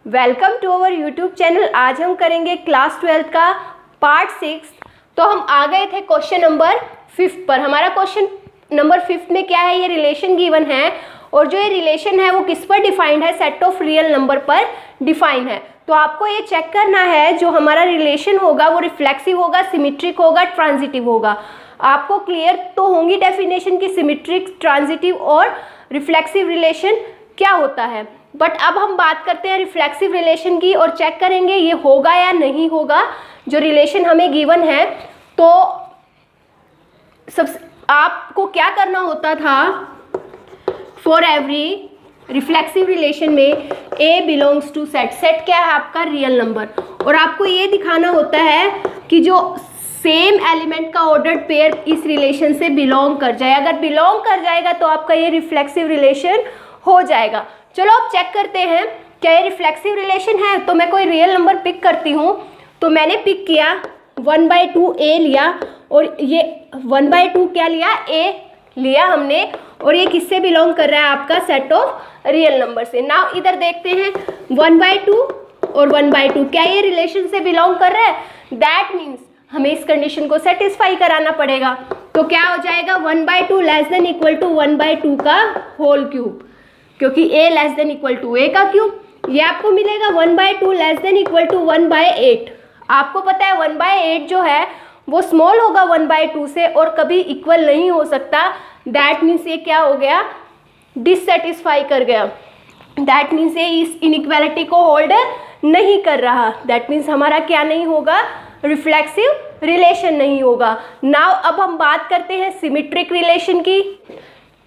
Welcome to our YouTube channel. आज हम करेंगे क्लास 12 का पार्ट 6। तो हम आ गए थे क्वेश्चन नंबर 5 पर। हमारा क्वेश्चन नंबर 5 में क्या है, ये रिलेशन गिवन है और जो ये रिलेशन है वो किस पर डिफाइंड है, सेट ऑफ रियल नंबर पर डिफाइन है। तो आपको ये चेक करना है जो हमारा रिलेशन होगा वो रिफ्लेक्सिव होगा, सिमेट्रिक होगा, ट्रांजिटिव होगा। आपको क्लियर तो होंगी डेफिनेशन की सिमेट्रिक, ट्रांजिटिव और रिफ्लेक्सिव रिलेशन क्या होता है। बट अब हम बात करते हैं रिफ्लेक्सिव रिलेशन की और चेक करेंगे ये होगा या नहीं होगा जो रिलेशन हमें गिवन है। तो सब आपको क्या करना होता था, फॉर एवरी रिफ्लेक्सिव रिलेशन में ए बिलोंग्स टू सेट। सेट क्या है आपका, रियल नंबर। और आपको ये दिखाना होता है कि जो सेम एलिमेंट का ऑर्डर्ड पेयर इस रिलेशन से बिलोंग कर जाए। अगर बिलोंग कर जाएगा तो आपका ये रिफ्लेक्सिव रिलेशन हो जाएगा। चलो अब चेक करते हैं क्या ये रिफ्लेक्सिव रिलेशन है। तो मैं कोई रियल नंबर पिक करती हूँ। तो मैंने पिक किया 1/2 ए लिया और ये 1/2 क्या लिया, ए लिया हमने। और ये किससे बिलोंग कर रहा है, आपका सेट ऑफ रियल नंबर से। नाउ इधर देखते हैं 1/2 और 1/2 क्या ये रिलेशन से बिलोंग कर रहा है। दैट मीन्स हमें इस कंडीशन को सेटिस्फाई कराना पड़ेगा। तो क्या हो जाएगा 1/2 लेस देन इक्वल टू 1/2 का होल क्यूब, क्योंकि a less than equal to a का क्यूब। ये आपको मिलेगा 1/2 लेस देन इक्वल टू 1/8। आपको पता है 1/8 जो है वो स्मॉल होगा 1/2 से और कभी इक्वल नहीं हो सकता। दैट मीन्स ये क्या हो गया, डिससेटिस्फाई कर गया। दैट मीन्स ये इस इनइक्वालिटी को होल्ड नहीं कर रहा। दैट मीन्स हमारा क्या नहीं होगा, रिफ्लेक्सिव रिलेशन नहीं होगा। नाउ अब हम बात करते हैं सिमेट्रिक रिलेशन की।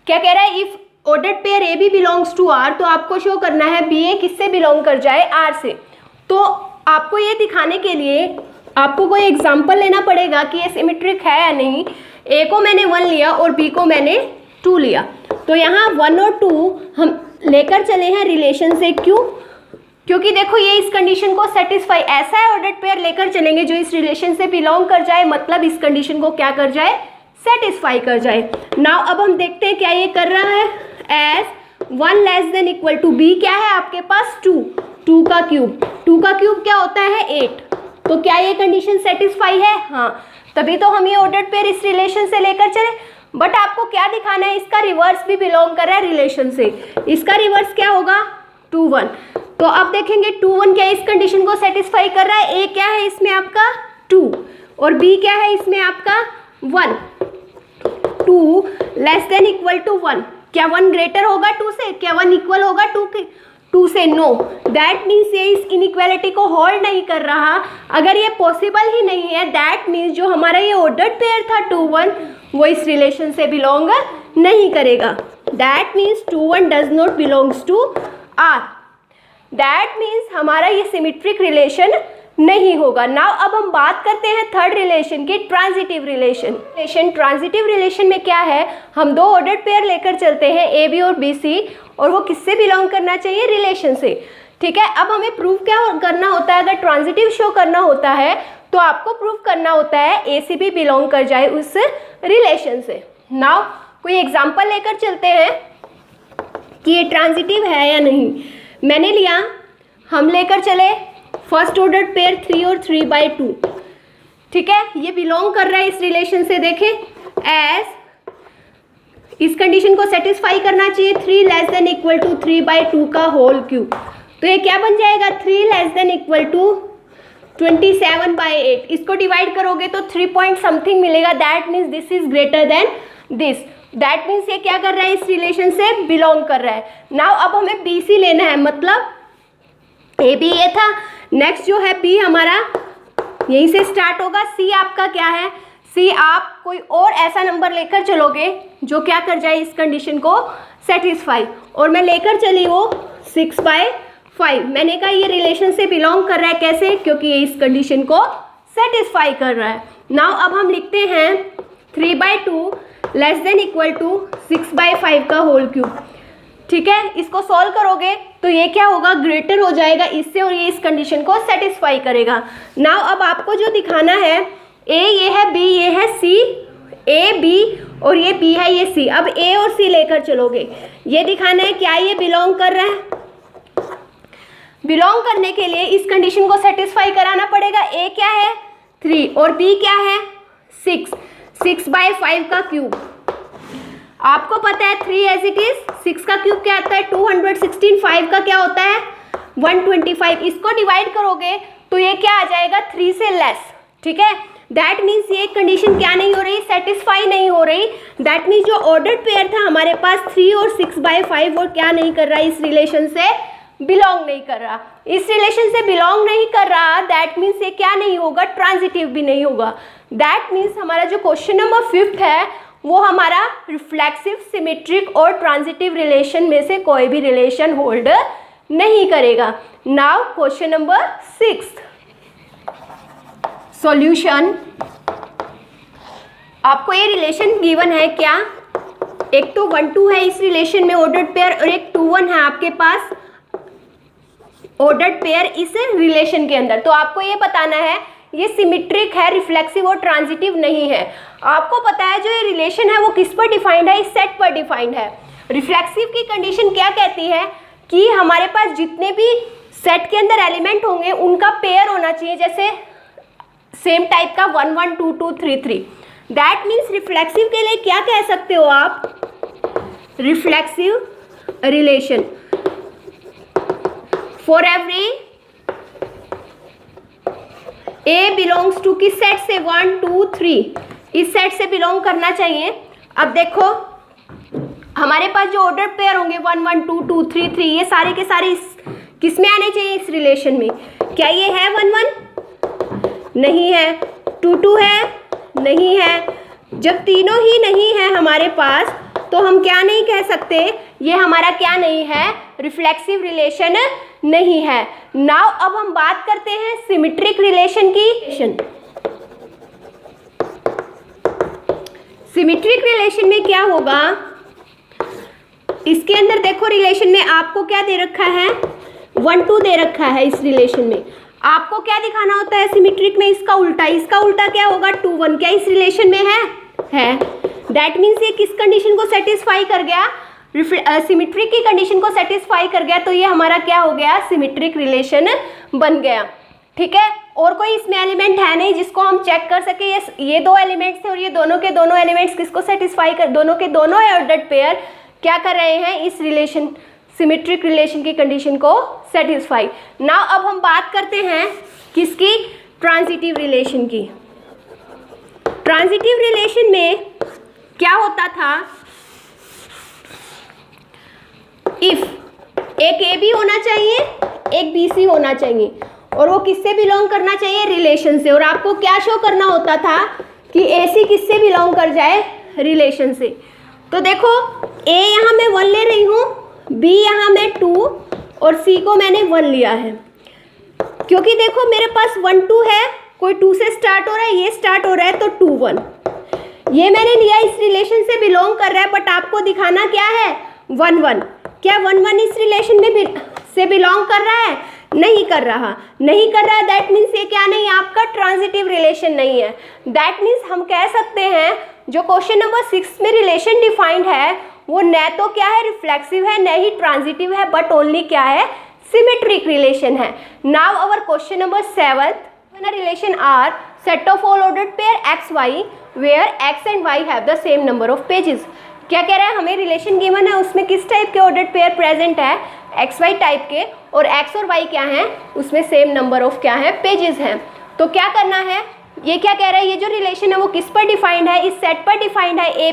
क्या कह रहा है, if ordered pair A B belongs to R, तो आपको शो करना है बी ए किससे बिलोंग कर जाए, आर से। तो आपको ये दिखाने के लिए आपको कोई एग्जांपल लेना पड़ेगा कि ये सिमेट्रिक है या नहीं। ए को मैंने 1 लिया और बी को मैंने 2 लिया। तो यहाँ 1 और 2 हम लेकर चले हैं रिलेशन से। क्यों, क्योंकि देखो ये इस कंडीशन को सेटिस्फाई, ऐसा है ऑर्डर्ड पेयर लेकर चलेंगे जो इस रिलेशन से बिलोंग कर जाए, मतलब इस कंडीशन को क्या कर जाए, सेटिस्फाई कर जाए। नाउ अब हम देखते हैं क्या ये कर रहा है। As 1 less than equal to B क्या है आपके पास 2 का क्यूब। 2 का क्यूब क्या होता है 8। तो क्या ये कंडीशन सेटिस्फाई है, हाँ, तभी तो हम ये ऑर्डर्ड पेयर इस रिलेशन से लेकर चले। बट आपको क्या दिखाना है, इसका रिवर्स भी बिलोंग कर रहा है रिलेशन से। इसका रिवर्स क्या होगा 2 1। तो अब देखेंगे 2 1 क्या इस कंडीशन को सेटिस्फाई कर रहा है। ए क्या है इसमें आपका 2 और बी क्या है इसमें आपका 1। 2 लेस देन इक्वल टू 1, क्या 1 ग्रेटर होगा 2 से, क्या 1 इक्वल होगा 2 से, नो। दैट मीन्स ये इस इनइक्वालिटी को होल्ड नहीं कर रहा। अगर ये पॉसिबल ही नहीं है, दैट मीन्स जो हमारा ये ऑर्डर्ड पेयर था 2 1 वो इस रिलेशन से बिलोंग नहीं करेगा। That means 2 1 does not belongs to R. That means हमारा ये सिमेट्रिक रिलेशन नहीं होगा। नाउ अब हम बात करते हैं थर्ड रिलेशन की, ट्रांजिटिव रिलेशन। ट्रांजिटिव रिलेशन में क्या है, हम 2 ऑर्डर्ड पेयर लेकर चलते हैं ए बी और बी सी, और वो किससे बिलोंग करना चाहिए, रिलेशन से। ठीक है, अब हमें प्रूव क्या करना होता है, अगर ट्रांजिटिव शो करना होता है तो आपको प्रूव करना होता है ए सी बी बिलोंग कर जाए उस रिलेशन से। नाउ कोई एग्जाम्पल लेकर चलते हैं कि ये ट्रांजिटिव है या नहीं। मैंने लिया, हम लेकर चले फर्स्ट ऑर्डर पेयर 3 और 3/2। ठीक है, ये बिलोंग कर रहा है इस रिलेशन से। देखें एज इस कंडीशन को सेटिस्फाई करना चाहिए 3 लेस देन इक्वल टू 3/2 का होल क्यूब। तो ये क्या बन जाएगा 3 लेस देन इक्वल टू 27/8। इसको डिवाइड करोगे तो 3 पॉइंट समथिंग मिलेगा। That means this is greater than this. That means ये क्या कर रहा है, इस रिलेशन से बिलोंग कर रहा है। नाउ अब हमें बी सी लेना है, मतलब ए बी ये था, नेक्स्ट जो है बी हमारा यहीं से स्टार्ट होगा। सी आपका क्या है, सी आप कोई और ऐसा नंबर लेकर चलोगे जो क्या कर जाए इस कंडीशन को सेटिस्फाई। और मैं लेकर चली वो 6/5। मैंने कहा ये रिलेशन से बिलोंग कर रहा है, कैसे, क्योंकि ये इस कंडीशन को सेटिस्फाई कर रहा है। नाउ अब हम लिखते हैं 3/2 लेस देन इक्वल टू 6/5 का होल क्यूब। ठीक है, इसको सॉल्व करोगे तो ये क्या होगा, ग्रेटर हो जाएगा इससे और ये इस कंडीशन को सेटिस्फाई करेगा। नाउ अब आपको जो दिखाना है, ए ये है, बी ये है, सी ए बी और ये बी है, ये सी। अब ए और सी लेकर चलोगे, ये दिखाना है क्या ये बिलोंग कर रहा है। बिलोंग करने के लिए इस कंडीशन को सेटिस्फाई कराना पड़ेगा। ए क्या है 3 और बी क्या है 6, 6/5 का क्यूब। आपको पता है 3 एज इट इज, 6 का क्यूब क्या आता है 216, 5 का क्या होता है 125। इसको डिवाइड करोगे तो ये क्या आ जाएगा 3 से लेस, ठीक है। दैट मीन्स ये कंडीशन क्या नहीं हो रही, सेटिस्फाई नहीं हो रही। दैट मीन्स जो ऑर्डर्ड पेयर था हमारे पास 3 और 6/5 वो क्या नहीं कर रहा, इस रिलेशन से बिलोंग नहीं कर रहा। इस रिलेशन से बिलोंग नहीं कर रहा, दैट मीन्स ये क्या नहीं होगा, ट्रांजिटिव भी नहीं होगा। दैट मीन्स हमारा जो क्वेश्चन नंबर 5 है वो हमारा रिफ्लेक्सिव, सिमेट्रिक और ट्रांजिटिव रिलेशन में से कोई भी रिलेशन होल्ड नहीं करेगा। Now question number 6 solution. आपको ये रिलेशन गिवन है क्या, एक तो 1 2 है इस रिलेशन में ऑर्डर्ड पेयर और एक 2 1 है आपके पास ऑर्डर्ड पेयर इस रिलेशन के अंदर। तो आपको ये बताना है ये सिमेट्रिक है, रिफ्लेक्सिव और ट्रांजिटिव नहीं है। आपको पता है जो ये रिलेशन है वो किस पर डिफाइंड है, इस सेट पर डिफाइंड है। रिफ्लेक्सिव की कंडीशन क्या कहती है कि हमारे पास जितने भी सेट के अंदर एलिमेंट होंगे उनका पेयर होना चाहिए, जैसे सेम टाइप का 1 1 2 2 3 3। दैट मीन्स रिफ्लेक्सिव के लिए क्या कह सकते हो आप, reflexive relation for every A belongs to किस सेट से 1 2 3, इस सेट से बिलोंग करना चाहिए। अब देखो हमारे पास जो ऑर्डर पेयर होंगे 1 1 2 2 3 3 ये सारे के सारे किस में आने चाहिए, इस रिलेशन में। क्या ये है 1 1 नहीं है, 2 2 है नहीं है। जब तीनों ही नहीं है हमारे पास तो हम क्या नहीं कह सकते, ये हमारा क्या नहीं है, रिफ्लेक्सिव रिलेशन नहीं है। नाउ अब हम बात करते हैं सिमेट्रिक रिलेशन की। सिमेट्रिक रिलेशन में क्या होगा, इसके अंदर देखो रिलेशन में आपको क्या दे रखा है 1 2 दे रखा है। इस रिलेशन में आपको क्या दिखाना होता है सिमेट्रिक में, इसका उल्टा। इसका उल्टा क्या होगा 2 1। क्या इस रिलेशन में है। दैट मीन्स ये किस कंडीशन को सेटिस्फाई कर गया, सिमेट्रिक की कंडीशन को सेटिस्फाई कर गया। तो ये हमारा क्या हो गया, सिमेट्रिक रिलेशन बन गया, ठीक है। और कोई इसमें एलिमेंट है नहीं जिसको हम चेक कर सके ये 2 एलिमेंट्स थे और ये दोनों के दोनों एलिमेंट्स किसको सेटिस्फाई कर, दोनों के दोनों ऑर्डर्ड पेयर क्या कर रहे हैं, इस रिलेशन सिमेट्रिक रिलेशन की कंडीशन को सेटिस्फाई। नाउ अब हम बात करते हैं किसकी, ट्रांजिटिव रिलेशन की। ट्रांजिटिव रिलेशन में क्या होता था, इफ एक ए बी होना चाहिए एक बी सी होना चाहिए और वो किससे बिलोंग करना चाहिए, रिलेशन से। और आपको क्या शो करना होता था कि ए सी किससे बिलोंग कर जाए, रिलेशन से। तो देखो ए यहाँ मैं 1 ले रही हूँ, बी यहाँ मैं 2 और सी को मैंने 1 लिया है। क्योंकि देखो मेरे पास 1 2 है, कोई 2 से स्टार्ट हो रहा है, ये स्टार्ट हो रहा है तो 2 1 ये मैंने लिया, इस रिलेशन से बिलोंग कर रहा है। बट आपको दिखाना क्या है 1 1। क्या 1 1 इस रिलेशन में से बिलोंग कर रहा है, नहीं कर रहा, नहीं कर रहा। दैट मीन्स ये क्या नहीं, आपका ट्रांजिटिव रिलेशन नहीं है। दैट मीन्स हम कह सकते हैं जो क्वेश्चन नंबर 6 में रिलेशन डिफाइंड है वो न तो क्या है, रिफ्लेक्सिव है, न ही ट्रांजिटिव है, बट ओनली क्या है, सिमेट्रिक रिलेशन है। Now our question number 7, when a relation R set of all ordered pair x y where x and y have the same number of pages। क्या कह रहा है, हमें रिलेशन गिवन है उसमें किस टाइप के ऑर्डर्ड पेयर प्रेजेंट है, एक्स वाई टाइप के, और एक्स और वाई क्या हैं, उसमें सेम नंबर ऑफ क्या है, पेजेस हैं। तो क्या करना है, ये क्या कह रहा है, ये जो रिलेशन है वो किस पर डिफाइंड है, इस सेट पर डिफाइंड है, ए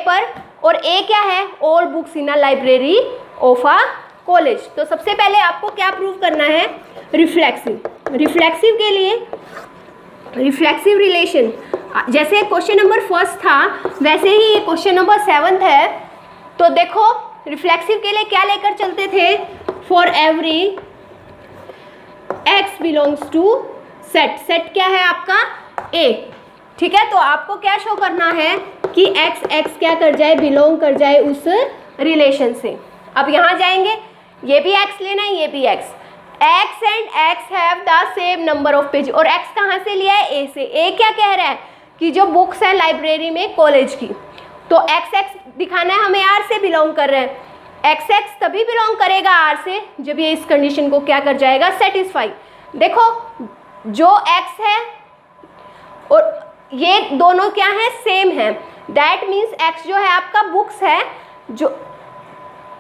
पर। और ए क्या है, all books in a library of a college. तो सबसे पहले आपको क्या प्रूव करना है, रिफ्लेक्सिव के लिए रिफ्लेक्सिव रिलेशन। जैसे क्वेश्चन नंबर 1 था वैसे ही ये क्वेश्चन नंबर 7 है। तो देखो रिफ्लेक्सिव के लिए क्या लेकर चलते थे, for every X belongs to set. Set क्या है आपका, ए, ठीक है। तो आपको क्या शो करना है कि एक्स क्या कर जाए, बिलोंग कर जाए उस रिलेशन से। अब यहाँ जाएंगे, ये भी एक्स लेना है, ये भी x and x have the same number of page. और एक्स कहाँ से लिया है, ए से। ए क्या कह रहा है कि जो बुक्स है लाइब्रेरी में कॉलेज की, तो एक्स दिखाना है हमें, आर से बिलोंग कर रहे हैं। एक्स एक्स तभी बिलोंग करेगा आर से जब ये इस कंडीशन को क्या कर जाएगा, सेटिस्फाई। देखो जो एक्स है और ये दोनों क्या है, सेम है। दैट मीन्स एक्स जो है आपका बुक्स है, जो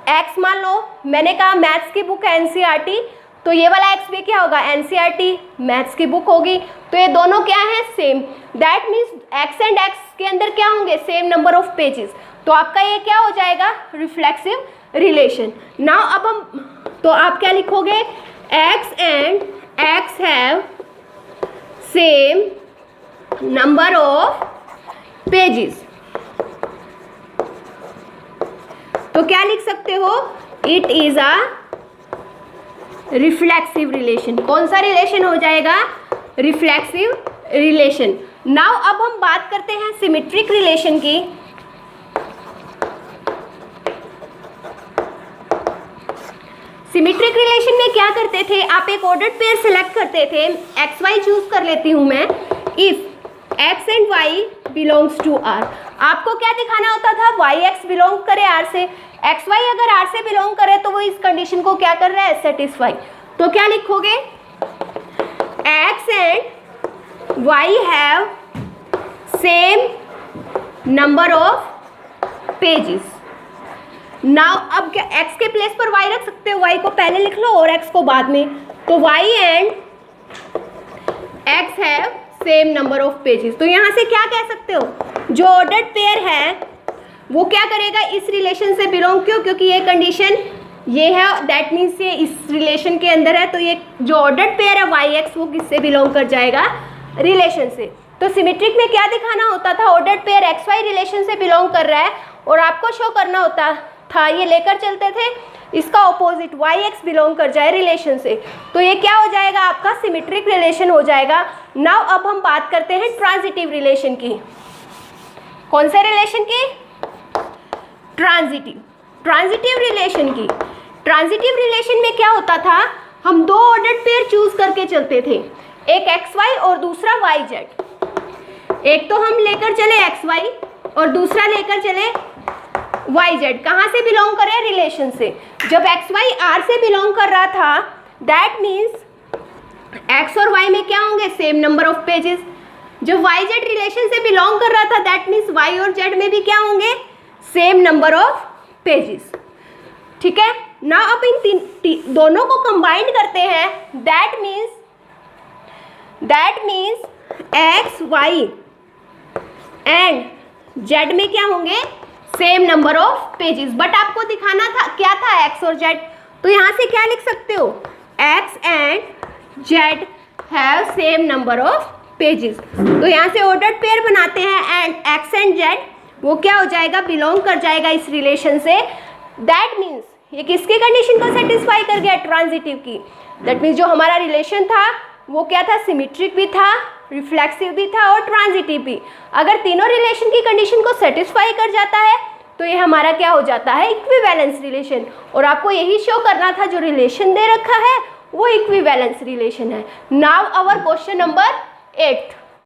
एक्स मान लो मैंने कहा मैथ्स की बुक है एनसीईआरटी, तो ये वाला एक्स भी क्या होगा, एनसीईआरटी मैथ्स की बुक होगी। तो ये दोनों क्या है, same. That means x and x के अंदर क्या होंगे, सेम नंबर ऑफ पेजेस। तो आपका ये क्या हो जाएगा, रिफ्लेक्सिव रिलेशन। नाउ अब हम, तो आप क्या लिखोगे, x and x have same number of pages. तो क्या लिख सकते हो, it is a reflexive relation. कौन सा रिलेशन हो जाएगा, रिफ्लेक्सिव रिलेशन। नाउ अब हम बात करते हैं सिमेट्रिक रिलेशन की। सिमेट्रिक रिलेशन में क्या करते थे, आप एक ऑर्डर्ड पेयर सिलेक्ट करते थे, एक्स वाई चूज कर लेती हूं मैं, if X and Y belongs to R. आपको क्या दिखाना होता था, वाई एक्स बिलोंग करे आर से, एक्स वाई अगर आर से बिलोंग करे तो वो इस कंडीशन को क्या कर रहा है, सेटिस्फाई। तो क्या लिखोगे, x and why have same number of pages. Now अब क्या, x के प्लेस पर y रख सकते हो, y को पहले लिख लो और x को बाद में। तो y and x have same number of pages. तो यहाँ से क्या कह सकते हो, जो ऑर्डर्ड पेयर है वो क्या करेगा, इस रिलेशन से बिलोंग, क्यों, क्योंकि ये कंडीशन ये है, दैट मीन्स ये इस रिलेशन के अंदर है। तो ये जो ऑर्डर्ड पेयर है वाई एक्स, वो किससे बिलोंग कर जाएगा, रिलेशन से। तो सिमेट्रिक में क्या दिखाना होता था, ordered pair X Y relation से बिलोंग कर रहा है और आपको शो करना होता था, ये लेकर चलते थे इसका ऑपोजिट, वाई एक्स बिलोंग कर जाए रिलेशन से। तो ये क्या हो जाएगा, आपका सिमेट्रिक रिलेशन हो जाएगा। नाउ अब हम बात करते हैं ट्रांजिटिव रिलेशन की। कौन से रिलेशन की, ट्रांजिटिव रिलेशन की। ट्रांजिटिव रिलेशन में क्या होता था, हम दो ऑर्डर्ड पेयर चूज करके चलते थे, एक एक्स वाई और दूसरा वाई जेड। एक तो हम लेकर चले एक्स वाई और दूसरा लेकर चले वाई जेड। कहाँ से बिलोंग करे, रिलेशन से। जब एक्स वाई आर से बिलोंग कर रहा था, दैट मीन्स एक्स और वाई में क्या होंगे, सेम नंबर ऑफ पेजेस। जब वाई जेड रिलेशन से बिलोंग कर रहा था, दैट मीन्स वाई और जेड में भी क्या होंगे, सेम नंबर ऑफ पेजेस। ठीक है ना। अब इन दोनों को कंबाइंड करते हैं, that means X Y and Z में क्या होंगे, same number of pages. But आपको दिखाना था क्या था, एक्स और जेड। तो यहाँ से क्या लिख सकते हो, x and Z have same number of pages. तो यहाँ से ऑर्डर्ड पेयर बनाते हैं एंड एक्स एंड जेड वो क्या हो जाएगा, बिलोंग कर जाएगा इस रिलेशन से। दैट मीन्स ये किसकी कंडीशन को सेटिस्फाई कर गया, ट्रांजिटिव की। दैट मीन्स जो हमारा रिलेशन था वो क्या था, सिमेट्रिक भी था, रिफ्लेक्सिव भी था और ट्रांजिटिव भी। अगर तीनों रिलेशन की कंडीशन को सेटिस्फाई कर जाता है तो ये हमारा क्या हो जाता है, इक्विवेलेंस रिलेशन। और आपको यही शो करना था, जो रिलेशन दे रखा है वो इक्विवेलेंस रिलेशन है। Now our question number 8।